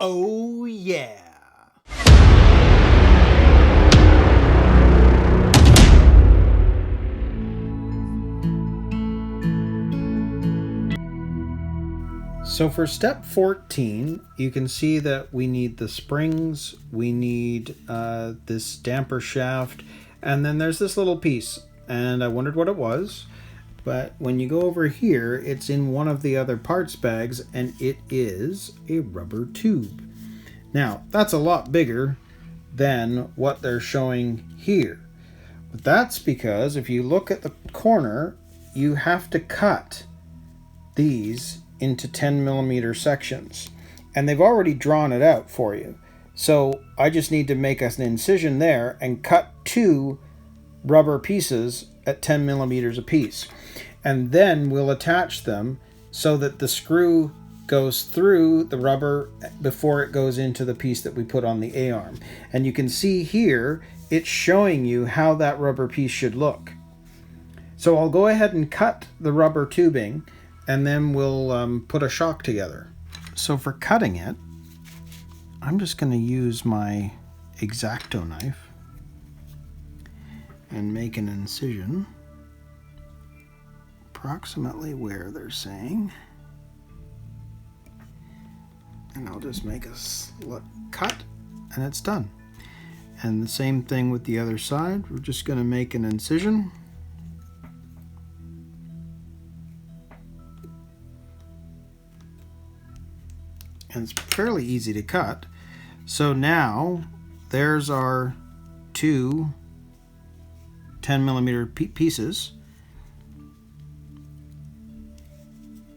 Oh yeah! So for step 14, you can see that we need the springs, we need this damper shaft, and then there's this little piece. And I wondered what it was, but when you go over here, it's in one of the other parts bags, and it is a rubber tube. Now, that's a lot bigger than what they're showing here. But that's because if you look at the corner, you have to cut these into 10mm sections. And they've already drawn it out for you. So I just need to make an incision there and cut 2 rubber pieces at 10mm a piece. And then we'll attach them so that the screw goes through the rubber before it goes into the piece that we put on the A-arm. And you can see here, it's showing you how that rubber piece should look. So I'll go ahead and cut the rubber tubing, and then we'll put a shock together. So for cutting it, I'm just going to use my X-Acto knife and make an incision approximately where they're saying. And I'll just make a cut, and it's done. And the same thing with the other side. We're just going to make an incision. And it's fairly easy to cut. So now there's our 2 10mm pieces.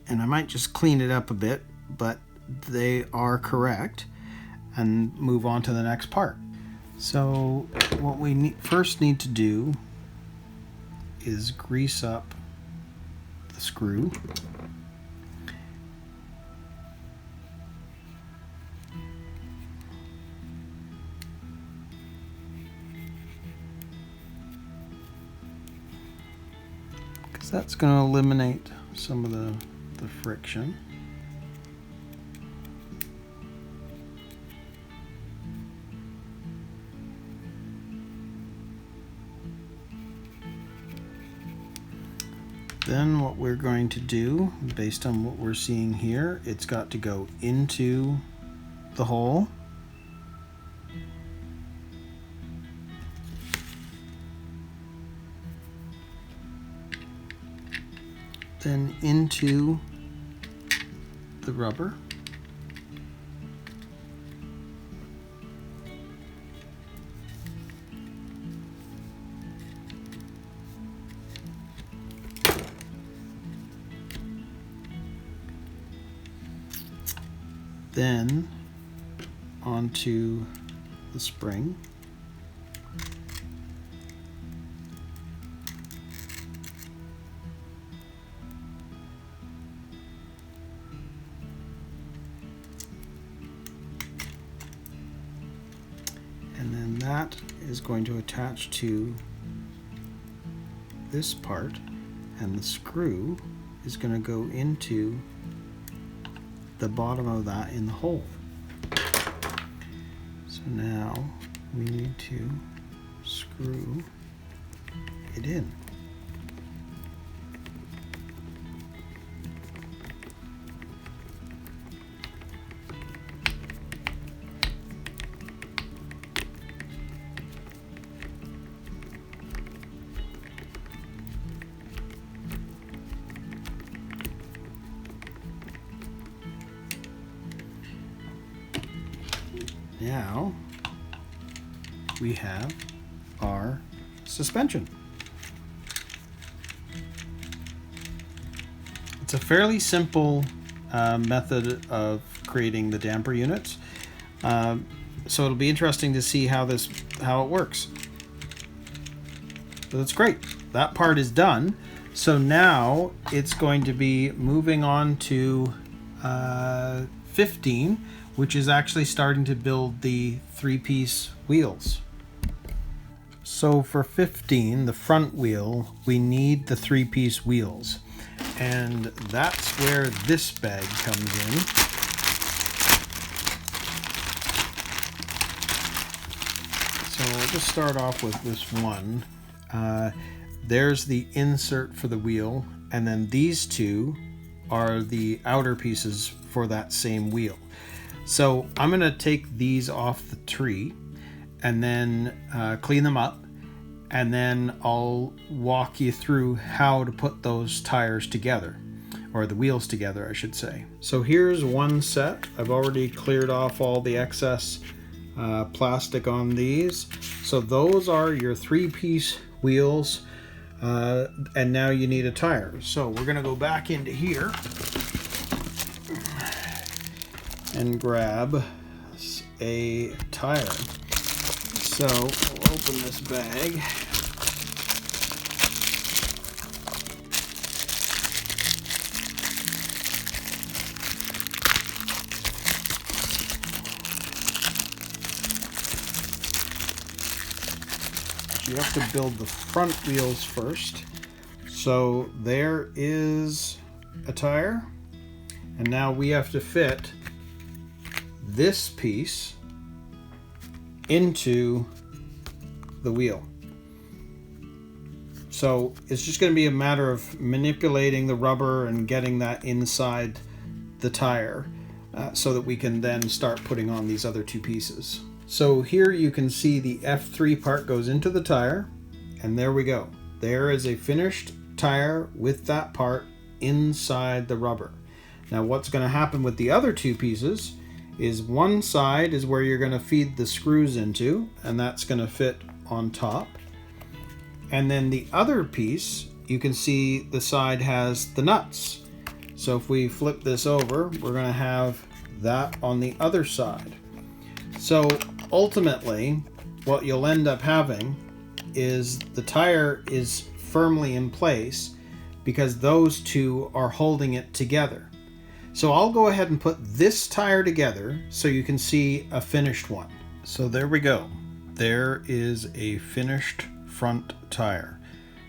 And I might just clean it up a bit, but they are correct, and move on to the next part. So what we first need to do is grease up the screw. Because that's going to eliminate some of the friction. Then what we're going to do, based on what we're seeing here, it's got to go into the hole. Then into the rubber. Then onto the spring. And then that is going to attach to this part, and the screw is going to go into the bottom of that in the hole. So now we need to screw it in. Now we have our suspension. It's a fairly simple method of creating the damper units. So it'll be interesting to see how it works. So that's great. That part is done. So now it's going to be moving on to 15, which is actually starting to build the 3-piece wheels. So for 15, the front wheel, we need the 3-piece wheels. And that's where this bag comes in. So we'll just start off with this one. There's the insert for the wheel, and then these two are the outer pieces for that same wheel. So I'm going to take these off the tree and then clean them up, and then I'll walk you through how to put those tires together, or the wheels together, I should say. So here's one set. I've already cleared off all the excess plastic on these. So those are your 3-piece wheels, and now you need a tire. So we're going to go back into here and grab a tire. So we'll open this bag. You have to build the front wheels first. So there is a tire, and now we have to fit this piece into the wheel. So it's just going to be a matter of manipulating the rubber and getting that inside the tire so that we can then start putting on these other 2 pieces. So here you can see the F3 part goes into the tire, and there we go. There is a finished tire with that part inside the rubber. Now what's going to happen with the other 2 pieces is one side is where you're going to feed the screws into, and that's going to fit on top. And then the other piece, you can see the side has the nuts. So if we flip this over, we're going to have that on the other side. So ultimately, what you'll end up having is the tire is firmly in place because those 2 are holding it together. So I'll go ahead and put this tire together so you can see a finished one. So there we go. There is a finished front tire.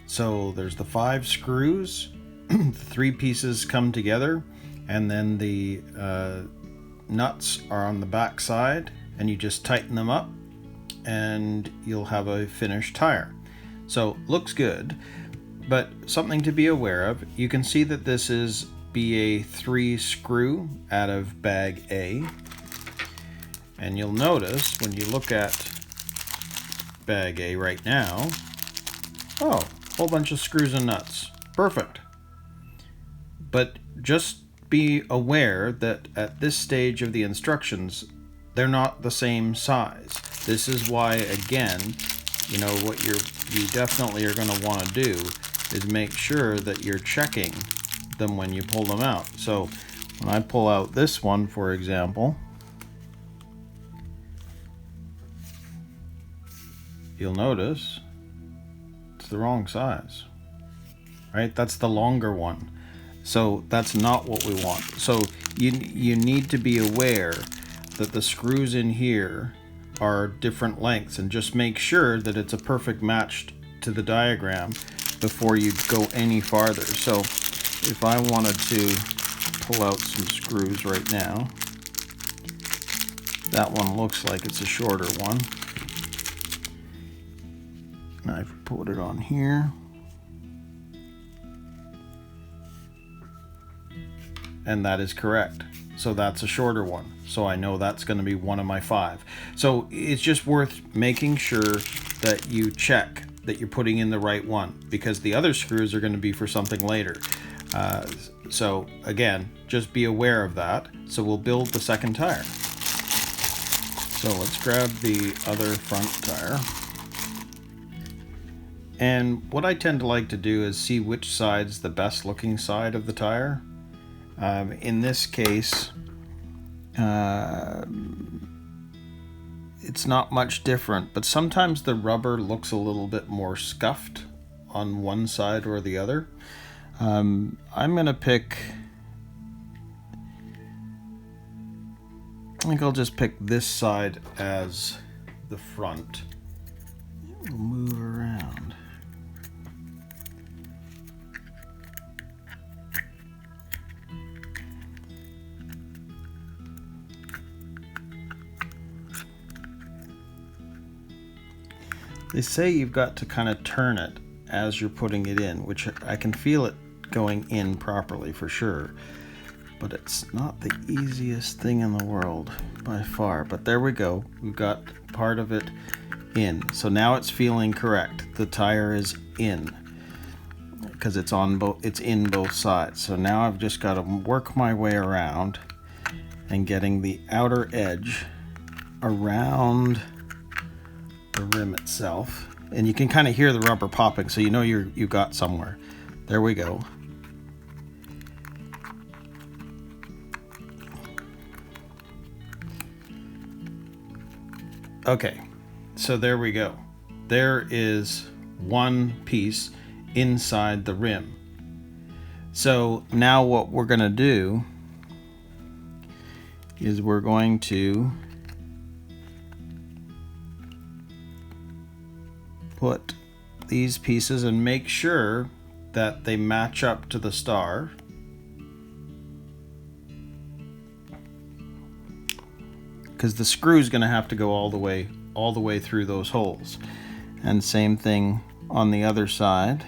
So there's the 5 screws, the 3 pieces come together, and then the nuts are on the back side, and you just tighten them up and you'll have a finished tire. So looks good, but something to be aware of, you can see that this is BA3 screw out of bag A, and you'll notice when you look at bag A right now, oh, whole bunch of screws and nuts. Perfect. But just be aware that at this stage of the instructions, they're not the same size. This is why, again, you know, what you definitely are going to want to do is make sure that you're checking them when you pull them out. So when I pull out this one, for example, you'll notice it's the wrong size, right? That's the longer one. So that's not what we want. So you need to be aware that the screws in here are different lengths, and just make sure that it's a perfect match to the diagram before you go any farther. So if I wanted to pull out some screws right now, that one looks like it's a shorter one. Now if I put it on here, and that is correct. So that's a shorter one. So I know that's going to be one of my 5. So it's just worth making sure that you check that you're putting in the right one, because the other screws are going to be for something later. So again, just be aware of that. So we'll build the second tire. So let's grab the other front tire. And what I tend to like to do is see which side's the best looking side of the tire. In this case, it's not much different, but sometimes the rubber looks a little bit more scuffed on one side or the other. I'm gonna pick, I think I'll just pick this side as the front. We'll move around. They say you've got to kind of turn it as you're putting it in, which I can feel it going in properly for sure. But it's not the easiest thing in the world by far. But there we go. We've got part of it in. So now it's feeling correct. The tire is in because it's in both sides. So now I've just got to work my way around and getting the outer edge around the rim itself. And you can kind of hear the rubber popping, so you know you got somewhere. There we go. Okay, so there we go. There is one piece inside the rim. So now what we're going to do is we're going to put these pieces and make sure that they match up to the star. Because the screw is going to have to go all the way through those holes. And same thing on the other side.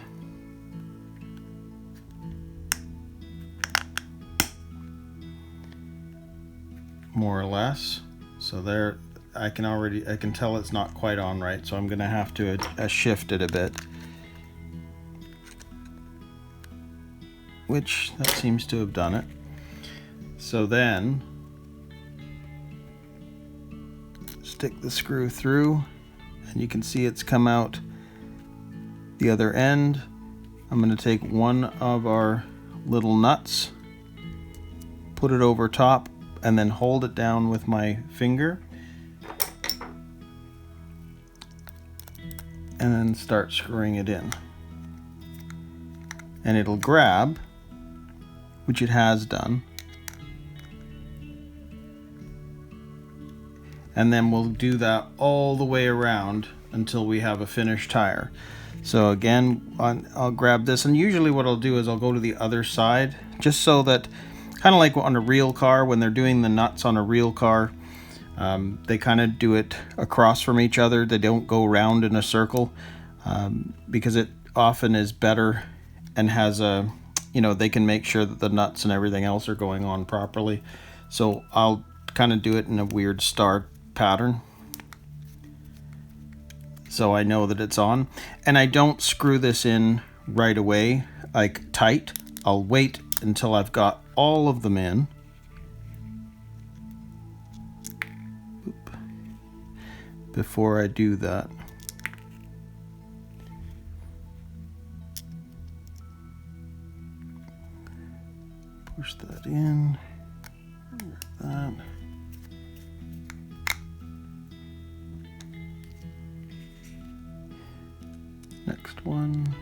More or less. So there, I can tell it's not quite on right, so I'm going to have to shift it a bit. Which, that seems to have done it. So then, stick the screw through, and you can see it's come out the other end. I'm going to take one of our little nuts, put it over top, and then hold it down with my finger, and then start screwing it in. And it'll grab, which it has done. And then we'll do that all the way around until we have a finished tire. So again, I'll grab this, and usually what I'll do is I'll go to the other side, just so that, kind of like on a real car, when they're doing the nuts on a real car, they kind of do it across from each other. They don't go round in a circle, because it often is better and has a, they can make sure that the nuts and everything else are going on properly. So I'll kind of do it in a weird star pattern, so I know that it's on. And I don't screw this in right away, like tight. I'll wait until I've got all of them in. Oop. Before I do that. Push that in. Like that. Next one.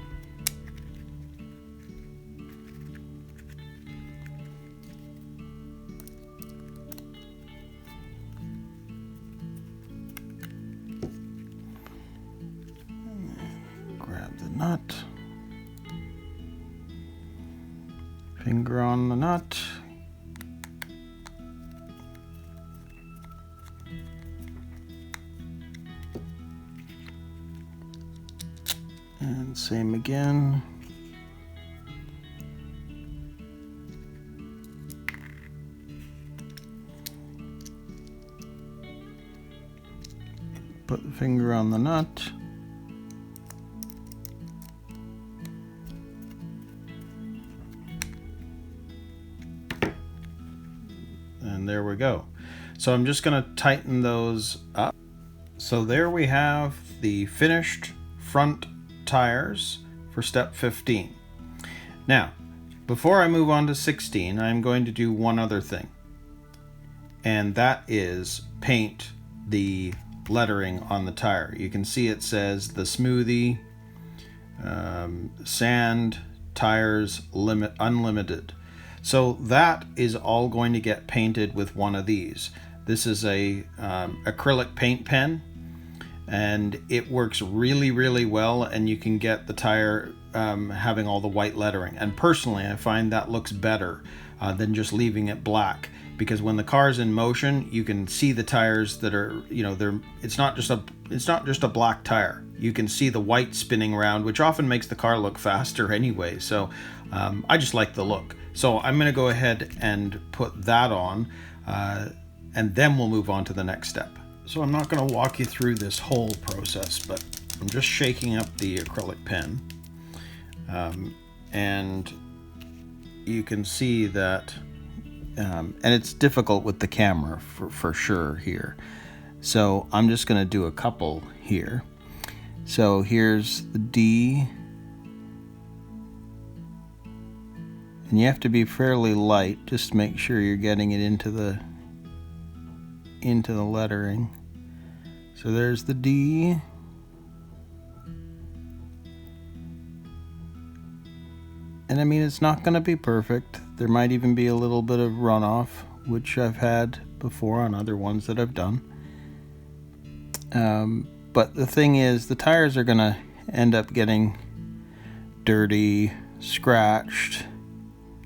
Grab the nut. Finger on the nut. And same again. Put the finger on the nut. And there we go. So I'm just going to tighten those up. So there we have the finished front tires for step 15. Now, before I move on to 16, I'm going to do one other thing, and that is paint the lettering on the tire. You can see it says the Smoothie, Sand Tires Unlimited. So that is all going to get painted with one of these. This is a acrylic paint pen, and it works really, really well, and you can get the tire having all the white lettering. And personally, I find that looks better than just leaving it black, because when the car's in motion, you can see the tires that are, it's not just a black tire. You can see the white spinning around, which often makes the car look faster anyway. So I just like the look. So I'm going to go ahead and put that on, and then we'll move on to the next step. So I'm not going to walk you through this whole process, but I'm just shaking up the acrylic pen. And you can see that, and it's difficult with the camera for sure here. So I'm just going to do a couple here. So here's the D. And you have to be fairly light, just to make sure you're getting it into the lettering. So there's the D. And I mean, it's not going to be perfect. There might even be a little bit of runoff, which I've had before on other ones that I've done. But the thing is, the tires are going to end up getting dirty, scratched.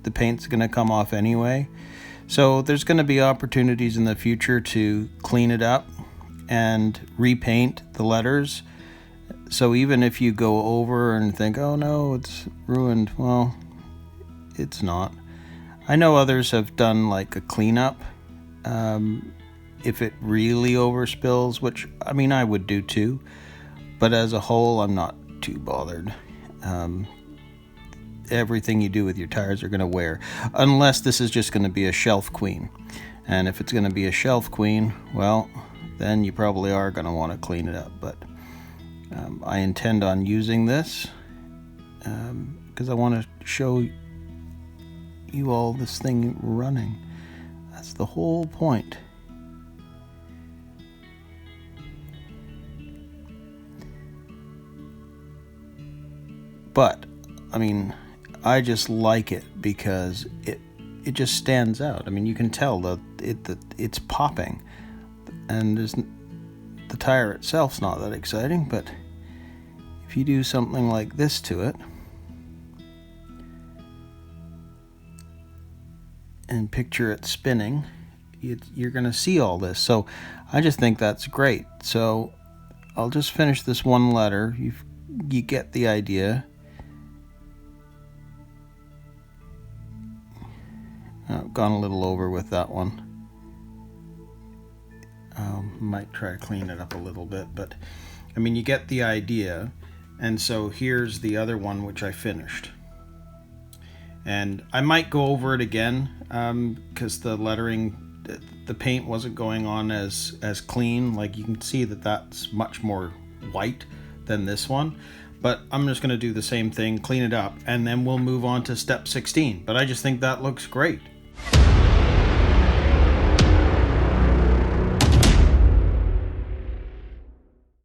The paint's going to come off anyway. So there's going to be opportunities in the future to clean it up and repaint the letters. So even if you go over and think, oh no, it's ruined, well, it's not. I know others have done like a cleanup if it really overspills, which I mean I would do too, but as a whole I'm not too bothered. Everything you do with your tires are going to wear, unless this is just going to be a shelf queen. And if it's going to be a shelf queen, well, then you probably are going to want to clean it up. But I intend on using this because I want to show you all this thing running. That's the whole point. But I mean, I just like it because it just stands out. I mean, you can tell that it's popping, and the tire itself's not that exciting, but if you do something like this to it and picture it spinning, you're going to see all this. So I just think that's great. So I'll just finish this one letter. You get the idea. I've gone a little over with that one. Might try to clean it up a little bit, but I mean, you get the idea. And so here's the other one which I finished. And I might go over it again because the lettering, the paint wasn't going on as clean. Like you can see that that's much more white than this one. But I'm just going to do the same thing, clean it up, and then we'll move on to step 16. But I just think that looks great.